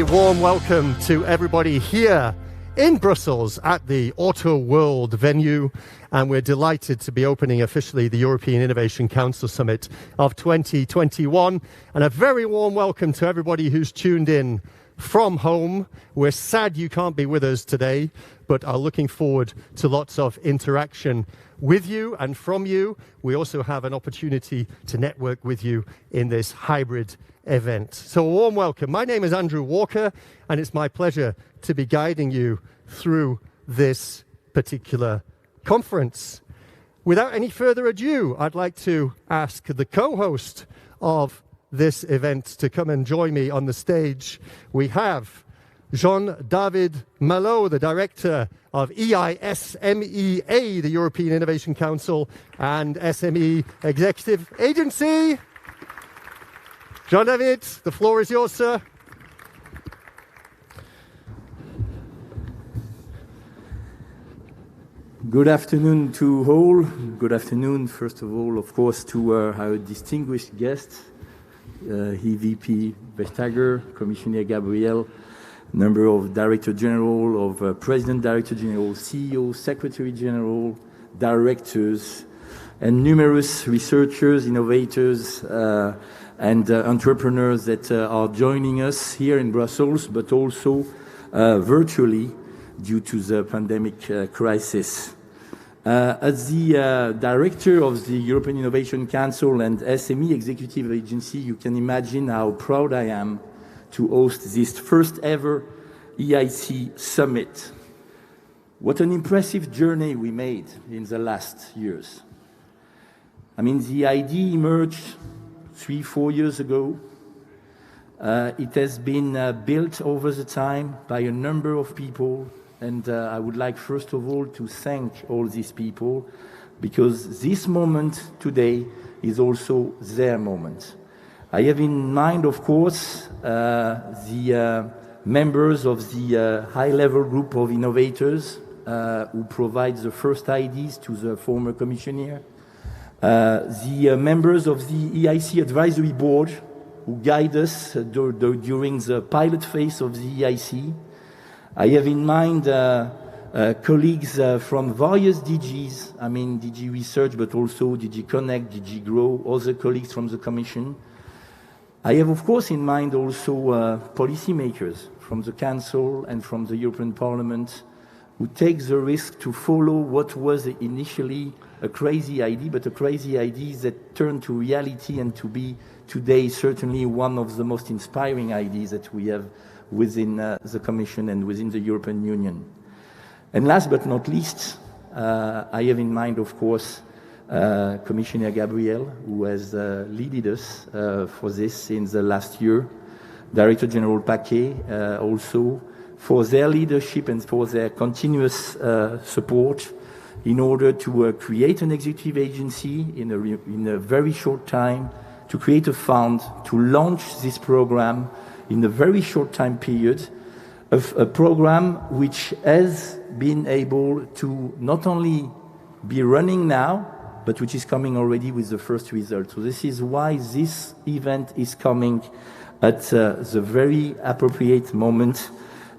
A warm welcome to everybody here in Brussels at the Auto World venue, and we're delighted to be opening officially the European Innovation Council Summit of 2021, and a very warm welcome to everybody who's tuned in from home. We're sad you can't be with us today, but are looking forward to lots of interaction with you and from you. We also have an opportunity to network with you in this hybrid event. So a warm welcome. My name is Andrew Walker, and it's my pleasure to be guiding you through this particular conference. Without any further ado, I'd like to ask the co-host of this event to come and join me on the stage. We have Jean-David Malo, the Director of EISMEA, the European Innovation Council and SME Executive Agency. Jean-David, the floor is yours, sir. Good afternoon to all. Good afternoon, first of all, of course, to our distinguished guests, EVP Vestager, Commissioner Gabriel, number of Director General, of President Director General, CEO, Secretary General, directors, and numerous researchers, innovators, and entrepreneurs that are joining us here in Brussels, but also virtually due to the pandemic crisis. As the director of the European Innovation Council and SME Executive Agency, you can imagine how proud I am to host this first ever EIC Summit. What an impressive journey we made in the last years. I mean, the idea emerged 3-4 years ago. It has been built over the time by a number of people. And I would like, first of all, to thank all these people, because this moment today is also their moment. I have in mind, of course, the members of the high-level group of innovators who provide the first ideas to the former commissioner, the members of the EIC Advisory Board who guide us during the pilot phase of the EIC. I have in mind colleagues from various DGs, I mean DG Research, but also DG Connect, DG Grow, other colleagues from the Commission. I have, of course, in mind also policymakers from the Council and from the European Parliament who take the risk to follow what was initially a crazy idea, but a crazy idea that turned to reality and to be today certainly one of the most inspiring ideas that we have within the Commission and within the European Union. And last but not least, I have in mind, of course, Commissioner Gabriel, who has led us for this in the last year, Director General Paquet also, for their leadership and for their continuous support in order to create an executive agency in a very short time, to create a fund, to launch this program in a very short time period, of a program which has been able to not only be running now, but which is coming already with the first result. So this is why this event is coming at the very appropriate moment.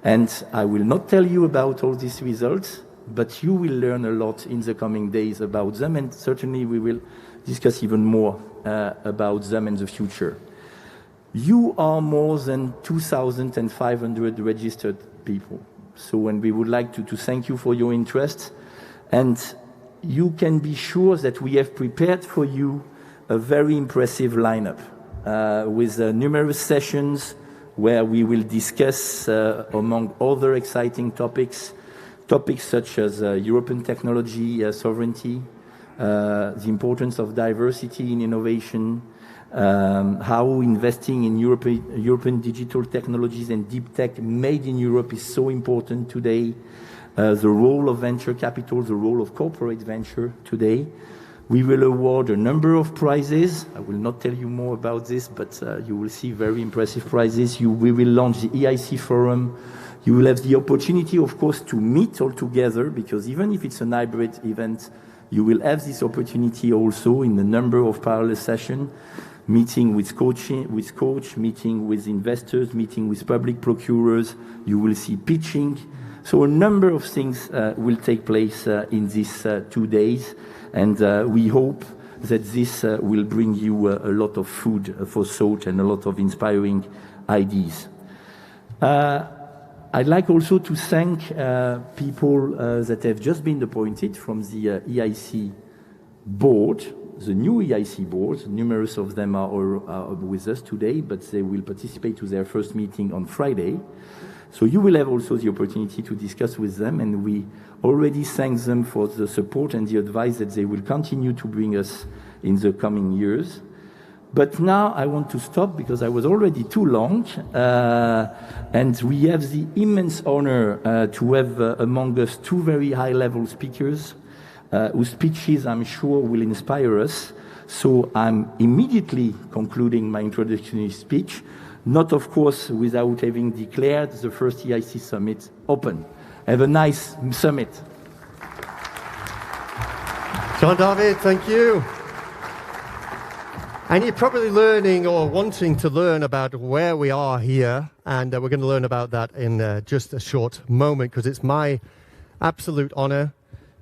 And I will not tell you about all these results, but you will learn a lot in the coming days about them, and certainly we will discuss even more about them in the future. You are more than 2,500 registered people. So, and we would like to thank you for your interest. And you can be sure that we have prepared for you a very impressive lineup with numerous sessions where we will discuss, among other exciting topics such as European technology sovereignty, the importance of diversity in innovation, how investing in European digital technologies and deep tech made in Europe is so important today, the role of venture capital, the role of corporate venture today. We will award a number of prizes. I will not tell you more about this, but you will see very impressive prizes. We will launch the EIC Forum. You will have the opportunity, of course, to meet all together, because even if it's a hybrid event, you will have this opportunity also in a number of parallel sessions. meeting with coach, meeting with investors, meeting with public procurers. You will see pitching. So a number of things will take place in these 2 days, and we hope that this will bring you a lot of food for thought and a lot of inspiring ideas. I'd like also to thank people that have just been appointed from the EIC board, the new EIC board. Numerous of them are with us today, but they will participate to their first meeting on Friday. So you will have also the opportunity to discuss with them, and we already thank them for the support and the advice that they will continue to bring us in the coming years. But now I want to stop because I was already too long, and we have the immense honor to have among us two very high-level speakers whose speeches I'm sure will inspire us. So I'm immediately concluding my introductory speech, not of course without having declared the first EIC Summit open. Have a nice summit. Jean-David, thank you. And you're probably learning or wanting to learn about where we are here, and we're going to learn about that in just a short moment, because it's my absolute honor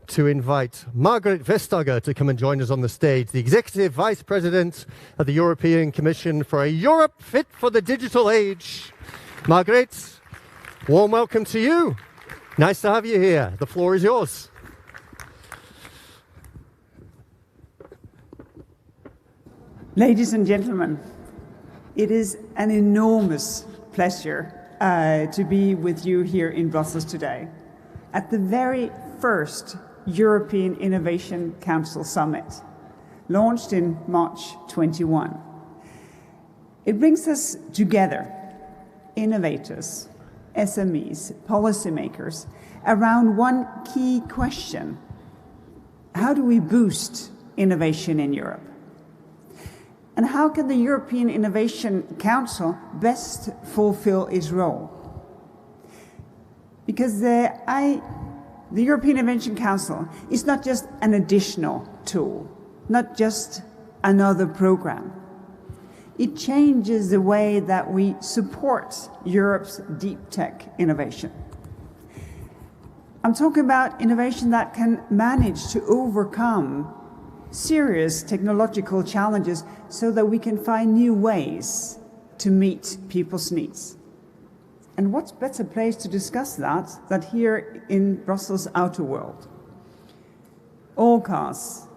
to invite Margrethe Vestager to come and join us on the stage, the Executive Vice President of the European Commission for a Europe fit for the digital age. Margrethe, warm welcome to you. Nice to have you here. The floor is yours. Ladies and gentlemen, it is an enormous pleasure to be with you here in Brussels today at the very first European Innovation Council Summit, launched in March 21. It brings us together, innovators, SMEs, policymakers, around one key question: how do we boost innovation in Europe? And how can the European Innovation Council best fulfill its role? Because the European Innovation Council is not just an additional tool, not just another program. It changes the way that we support Europe's deep tech innovation. I'm talking about innovation that can manage to overcome serious technological challenges so that we can find new ways to meet people's needs. And what's better place to discuss that than here in Brussels' outer world? All cars,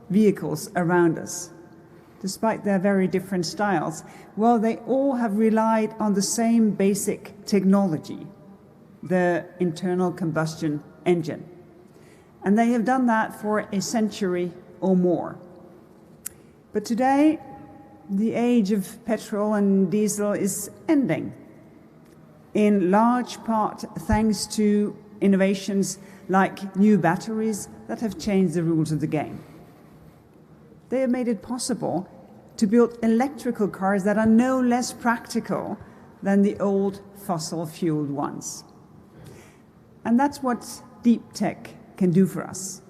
vehicles around us, despite their very different styles, well, they all have relied on the same basic technology, the internal combustion engine. And they have done that for a century or more. But today, the age of petrol and diesel is ending, in large part thanks to innovations like new batteries that have changed the rules of the game. They have made it possible to build electrical cars that are no less practical than the old fossil-fueled ones. And that's what deep tech can do for us.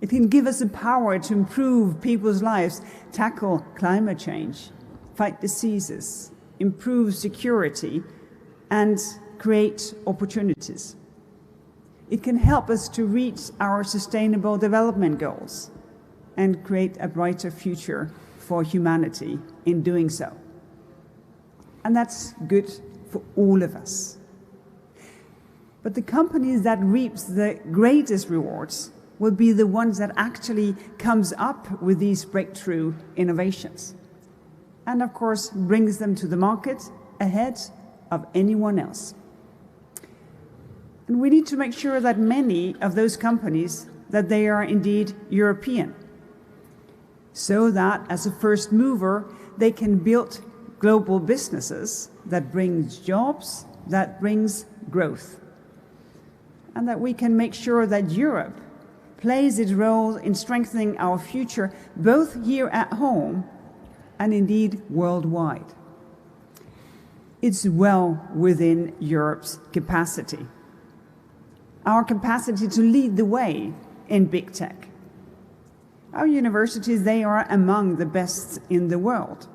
It can give us the power to improve people's lives, tackle climate change, fight diseases, improve security, and create opportunities. It can help us to reach our sustainable development goals and create a brighter future for humanity in doing so. And that's good for all of us. But the companies that reap the greatest rewards will be the ones that actually comes up with these breakthrough innovations, and of course brings them to the market ahead of anyone else. And we need to make sure that many of those companies, that they are indeed European, so that as a first mover they can build global businesses that brings jobs, that brings growth, and that we can make sure that Europe plays its role in strengthening our future, both here at home and indeed worldwide. It's well within Europe's capacity. Our capacity to lead the way in big tech. Our universities, they are among the best in the world.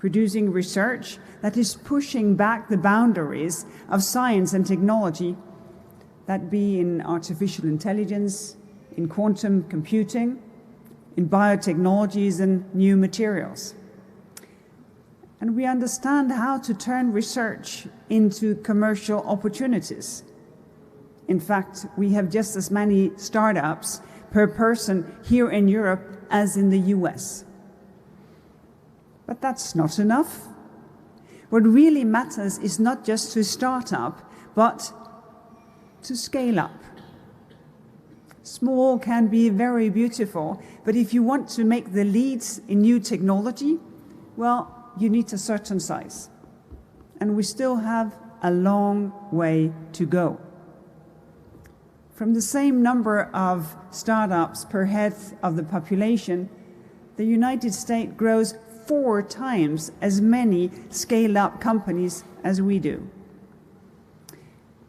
producing research that is pushing back the boundaries of science and technology, that be in artificial intelligence, in quantum computing, in biotechnologies and new materials. And we understand how to turn research into commercial opportunities. In fact, we have just as many startups per person here in Europe as in the US. But that's not enough. What really matters is not just to start up, but to scale up. Small can be very beautiful, but if you want to make the leads in new technology, well, you need a certain size. And we still have a long way to go. From the same number of startups per head of the population, the United States grows 4 times as many scale-up companies as we do.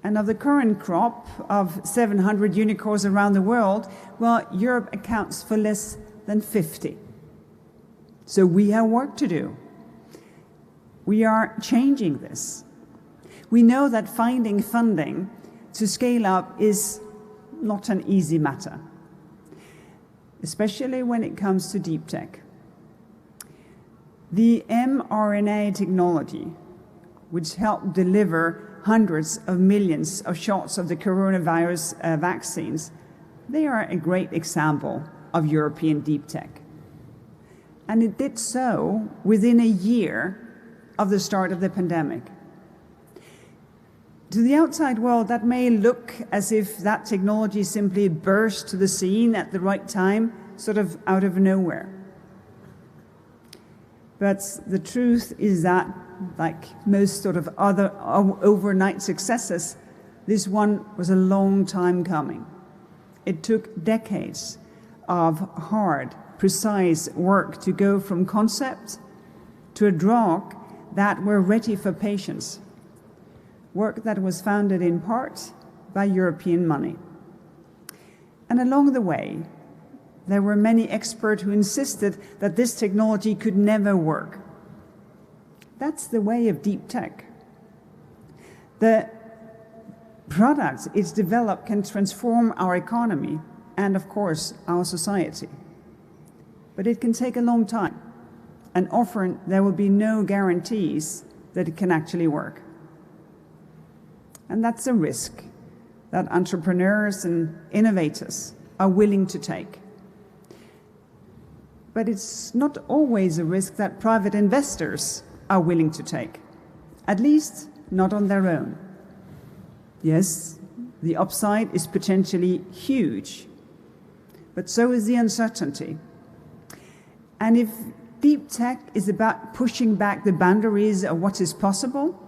And of the current crop of 700 unicorns around the world, well, Europe accounts for less than 50. So we have work to do. We are changing this. We know that finding funding to scale up is not an easy matter, especially when it comes to deep tech. The mRNA technology, which helped deliver hundreds of millions of shots of the coronavirus vaccines, they are a great example of European deep tech. And it did so within a year of the start of the pandemic. To the outside world, that may look as if that technology simply burst to the scene at the right time, sort of out of nowhere. But the truth is that, like most sort of other overnight successes, this one was a long time coming. It took decades of hard, precise work to go from concept to a drug that were ready for patients. Work that was funded in part by European money. And along the way, there were many experts who insisted that this technology could never work. That's the way of deep tech. The products it's developed can transform our economy and, of course, our society. But it can take a long time, and often there will be no guarantees that it can actually work. And that's a risk that entrepreneurs and innovators are willing to take. But it's not always a risk that private investors are willing to take, at least not on their own. Yes, the upside is potentially huge, but so is the uncertainty. And if deep tech is about pushing back the boundaries of what is possible,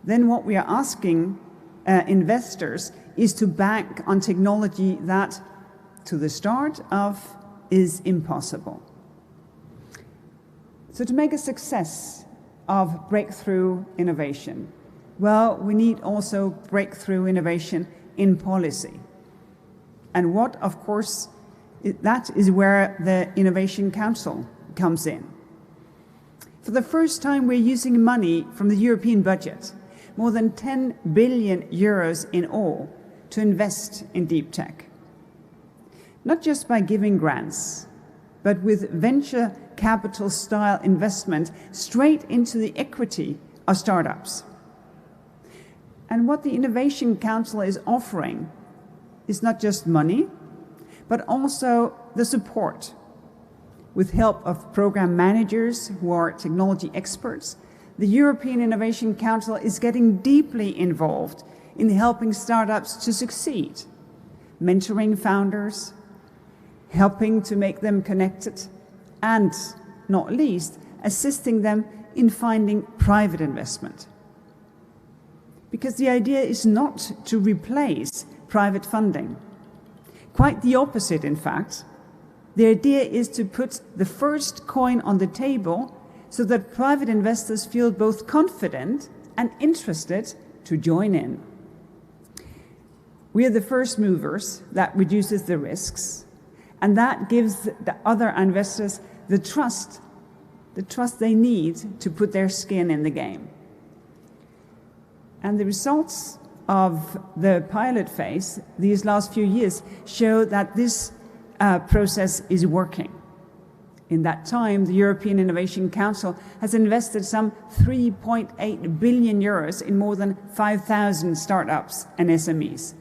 then what we are asking investors is to bank on technology that, to the start of, is impossible. So to make a success of breakthrough innovation, well, we need also breakthrough innovation in policy. And what, of course, that is where the Innovation Council comes in. For the first time, we're using money from the European budget, more than 10 billion euros in all, to invest in deep tech. Not just by giving grants, but with venture capital style investment straight into the equity of startups. And what the Innovation Council is offering is not just money, but also the support, with help of program managers who are technology experts. The European Innovation Council is getting deeply involved in helping startups to succeed, mentoring founders, helping to make them connected, and, not least, assisting them in finding private investment. Because the idea is not to replace private funding. Quite the opposite, in fact. The idea is to put the first coin on the table so that private investors feel both confident and interested to join in. We are the first movers. That reduces the risks, and that gives the other investors the trust the trust they need to put their skin in the game. And the results of the pilot phase these last few years show that this process is working. In that time, the European Innovation Council has invested some 3.8 billion euros in more than 5,000 startups and SMEs.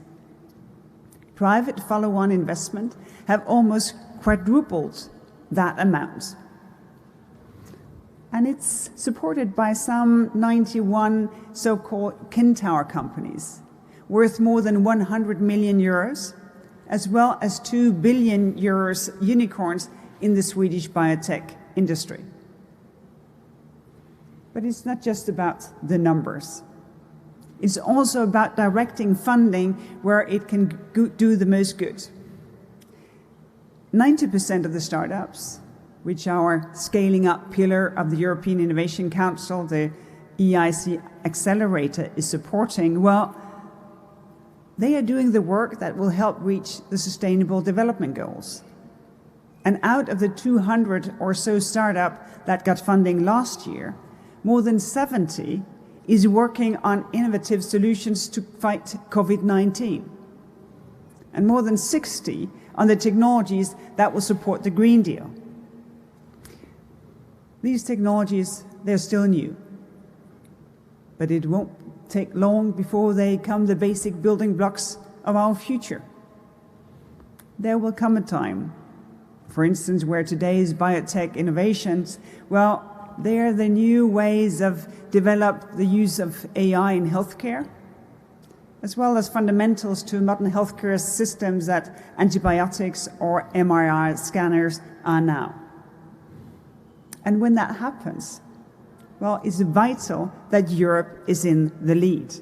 Private follow-on investment have almost quadrupled that amount. And it's supported by some 91 so-called Kintower companies, worth more than 100 million euros, as well as 2 billion euros unicorns in the Swedish biotech industry. But it's not just about the numbers. It's also about directing funding where it can do the most good. 90% of the startups, which our scaling up pillar of the European Innovation Council, the EIC Accelerator, is supporting, well, they are doing the work that will help reach the Sustainable Development Goals. And out of the 200 or so startups that got funding last year, more than 70 is working on innovative solutions to fight COVID-19. And more than 60 on the technologies that will support the Green Deal. These technologies, they're still new. But it won't take long before they become the basic building blocks of our future. There will come a time, for instance, where today's biotech innovations, well, they're the new ways of develop the use of AI in healthcare, as well as fundamentals to modern healthcare systems that antibiotics or MRI scanners are now. And when that happens, well, it's vital that Europe is in the lead,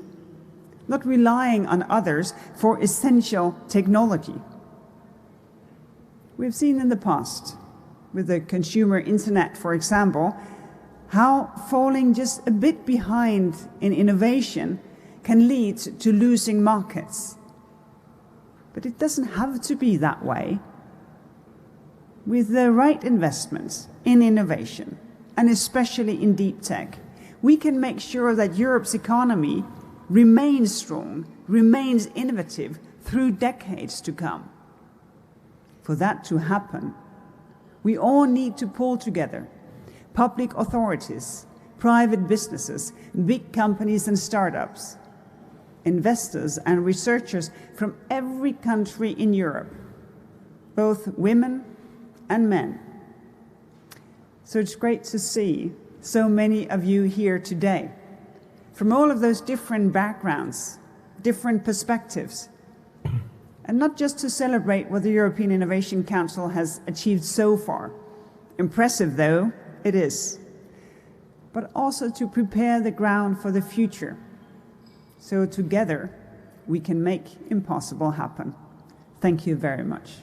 not relying on others for essential technology. We've seen in the past, with the consumer internet, for example, how falling just a bit behind in innovation can lead to losing markets. But it doesn't have to be that way. With the right investments in innovation, and especially in deep tech, we can make sure that Europe's economy remains strong, remains innovative through decades to come. For that to happen, we all need to pull together public authorities, private businesses, big companies and startups, investors and researchers from every country in Europe, both women and men. So it's great to see so many of you here today, from all of those different backgrounds, different perspectives, and not just to celebrate what the European Innovation Council has achieved so far, impressive though it is, but also to prepare the ground for the future, so together we can make impossible happen. Thank you very much.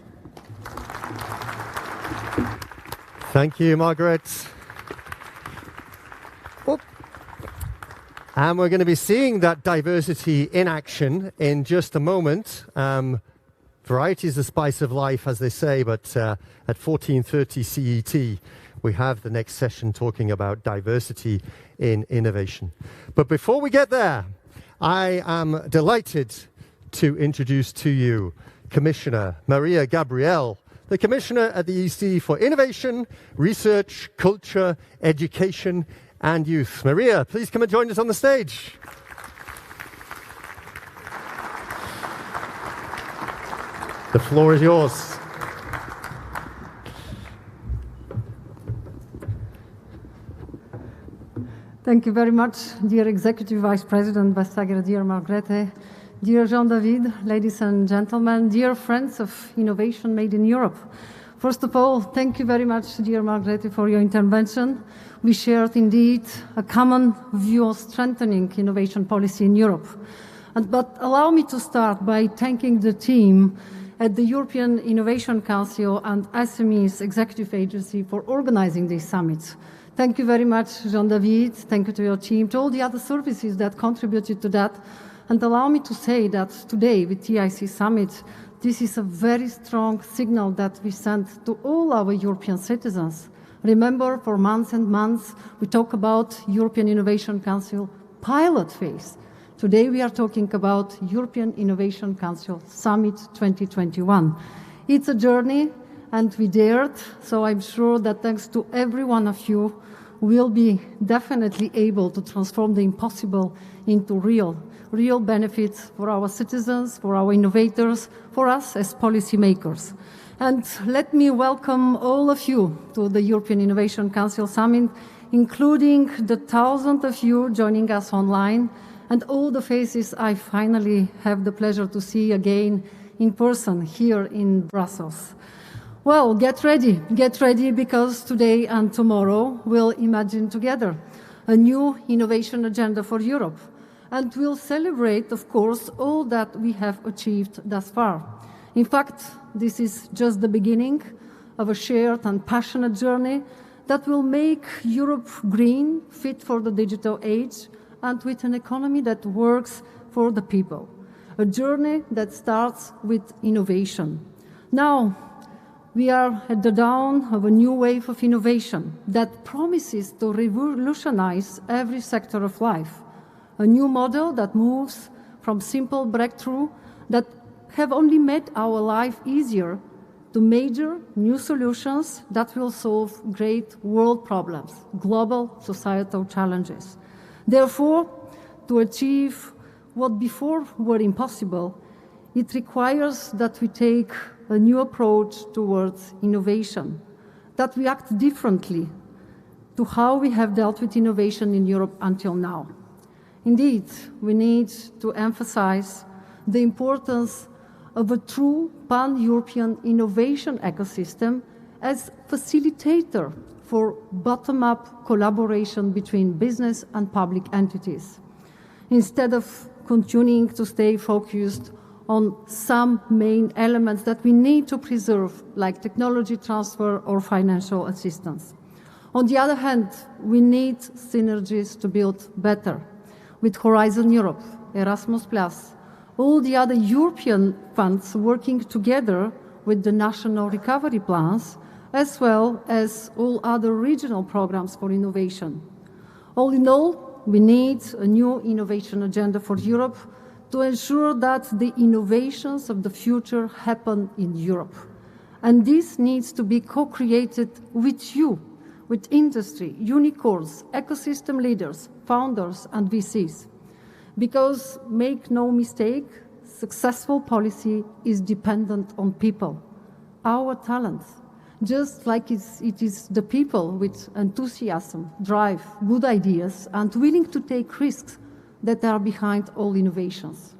Thank you, Margrethe. Oh. And we're going to be seeing that diversity in action in just a moment. Variety is the spice of life, as they say, but at 14:30 CET, we have the next session talking about diversity in innovation. But before we get there, I am delighted to introduce to you Commissioner Mariya Gabriel, the Commissioner at the EC for Innovation, Research, Culture, Education and Youth. Mariya, please come and join us on the stage. The floor is yours. Thank you very much, dear Executive Vice President Vestager, dear Margrethe, dear Jean-David, ladies and gentlemen, dear friends of innovation made in Europe. First of all, thank you very much, dear Margrethe, for your intervention. We shared indeed a common view of strengthening innovation policy in Europe. But allow me to start by thanking the team at the European Innovation Council and SME's Executive Agency for organizing these summits. Thank you very much, Jean-David. Thank you to your team, to all the other services that contributed to that. And allow me to say that today, with EIC Summit, this is a very strong signal that we send to all our European citizens Remember, for months and months, we talk about European Innovation Council pilot phase. Today, we are talking about European Innovation Council Summit 2021. It's a journey, and we dared, so I'm sure that thanks to every one of you, we'll be definitely able to transform the impossible into real benefits for our citizens, for our innovators, for us as policymakers. And let me welcome all of you to the European Innovation Council Summit, including the thousands of you joining us online and all the faces I finally have the pleasure to see again in person here in Brussels. Well, get ready because today and tomorrow we'll imagine together a new innovation agenda for Europe. And we'll celebrate, of course, all that we have achieved thus far. In fact, this is just the beginning of a shared and passionate journey that will make Europe green, fit for the digital age, and with an economy that works for the people. A journey that starts with innovation. Now, we are at the dawn of a new wave of innovation that promises to revolutionize every sector of life. A new model that moves from simple breakthrough that have only made our life easier to major new solutions that will solve great world problems, global societal challenges. Therefore, to achieve what before were impossible, it requires that we take a new approach towards innovation, that we act differently to how we have dealt with innovation in Europe until now. Indeed, we need to emphasize the importance of a true pan-European innovation ecosystem as facilitator for bottom-up collaboration between business and public entities, instead of continuing to stay focused on some main elements that we need to preserve, like technology transfer or financial assistance. On the other hand, we need synergies to build better with Horizon Europe, Erasmus+, all the other European funds working together with the national recovery plans, as well as all other regional programs for innovation. All in all, we need a new innovation agenda for Europe to ensure that the innovations of the future happen in Europe. And this needs to be co-created with you, with industry, unicorns, ecosystem leaders, founders, and VCs. Because, make no mistake, successful policy is dependent on people, our talents, just like it is the people with enthusiasm, drive, good ideas, and willing to take risks that are behind all innovations.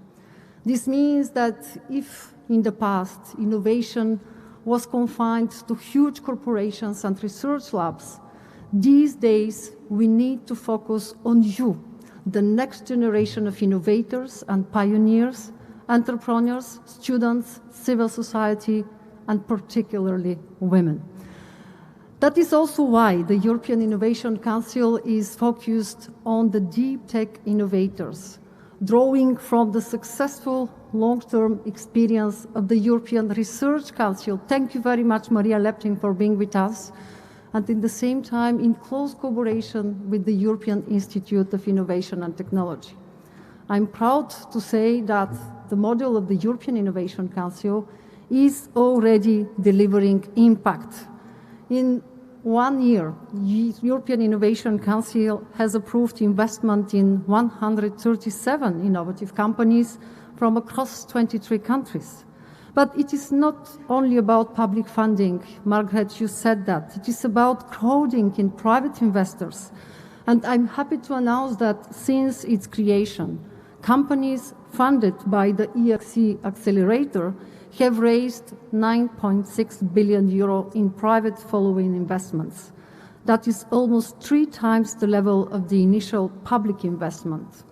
This means that if in the past innovation was confined to huge corporations and research labs, these days we need to focus on you, the next generation of innovators and pioneers, entrepreneurs, students, civil society, and particularly women. That is also why the European Innovation Council is focused on the deep tech innovators, drawing from the successful long-term experience of the European Research Council. Thank you very much, Mariya, for being with us. And in the same time, in close cooperation with the European Institute of Innovation and Technology. I'm proud to say that the model of the European Innovation Council is already delivering impact. In 1 year, the European Innovation Council has approved investment in 137 innovative companies from across 23 countries. But it is not only about public funding. Margrethe, you said that. It is about crowding in private investors. And I'm happy to announce that since its creation, companies funded by the EIC Accelerator have raised 9.6 billion euro in private following investments. That is almost 3 times the level of the initial public investment.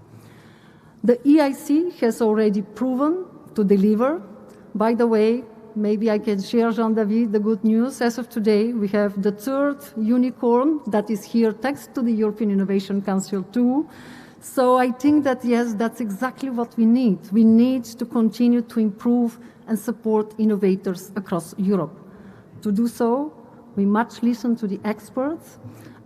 The EIC has already proven to deliver. By the way, maybe I can share, Jean-David, the good news. As of today, we have the 3rd unicorn that is here thanks to the European Innovation Council too. So I think that, yes, that's exactly what we need. We need to continue to improve and support innovators across Europe. To do so, We much listen to the experts,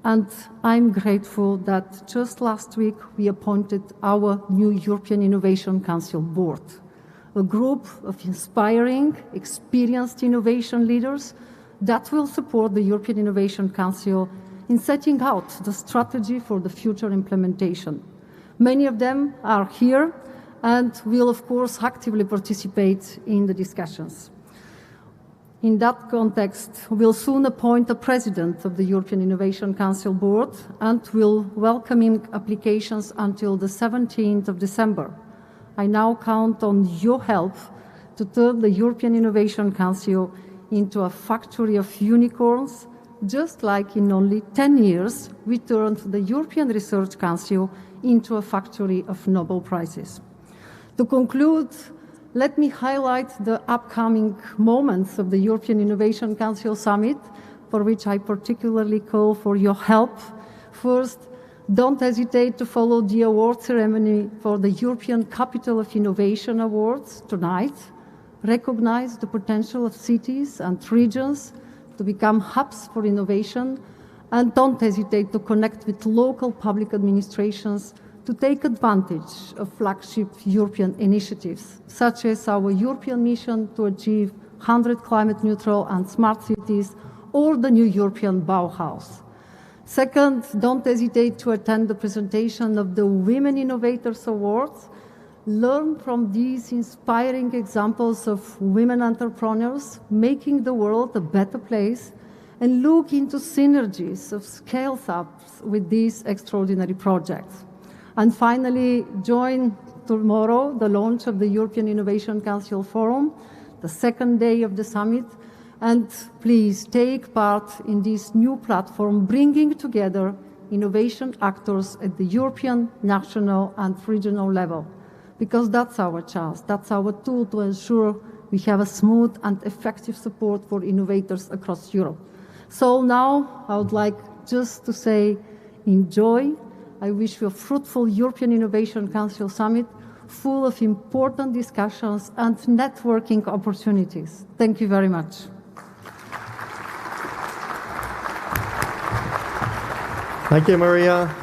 and I'm grateful that just last week we appointed our new European Innovation Council board, a group of inspiring, experienced innovation leaders that will support the European Innovation Council in setting out the strategy for the future implementation. Many of them are here and will, of course, actively participate in the discussions. In that context, we'll soon appoint a president of the European Innovation Council board and will welcome in applications until the 17th of December. I now count on your help to turn the European Innovation Council into a factory of unicorns, just like in only 10 years we turned the European Research Council into a factory of Nobel Prizes. To conclude, let me highlight the upcoming moments of the European Innovation Council Summit, for which I particularly call for your help. First, don't hesitate to follow the award ceremony for the European Capital of Innovation Awards tonight. Recognize the potential of cities and regions to become hubs for innovation, and don't hesitate to connect with local public administrations to take advantage of flagship European initiatives, such as our European mission to achieve 100 climate neutral and smart cities, or the new European Bauhaus. Second, don't hesitate to attend the presentation of the Women Innovators Awards. Learn from these inspiring examples of women entrepreneurs making the world a better place, and look into synergies of scale-ups with these extraordinary projects. And finally, join tomorrow the launch of the European Innovation Council Forum, the second day of the summit, and please take part in this new platform bringing together innovation actors at the European, national, and regional level, because that's our chance, that's our tool to ensure we have a smooth and effective support for innovators across Europe. So now I would like just to say, enjoy. I wish you a fruitful European Innovation Council Summit full of important discussions and networking opportunities. Thank you very much. Thank you, Mariya.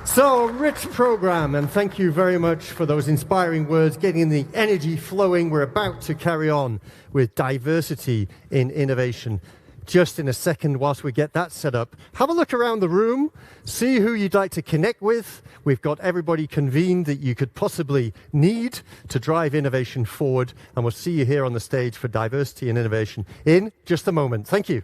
So, rich program, and thank you very much for those inspiring words, getting the energy flowing. We're about to carry on with diversity in innovation. Just in a second, whilst we get that set up, have a look around the room, see who you'd like to connect with. We've got everybody convened that you could possibly need to drive innovation forward, and we'll see you here on the stage for diversity and innovation in just a moment. Thank you.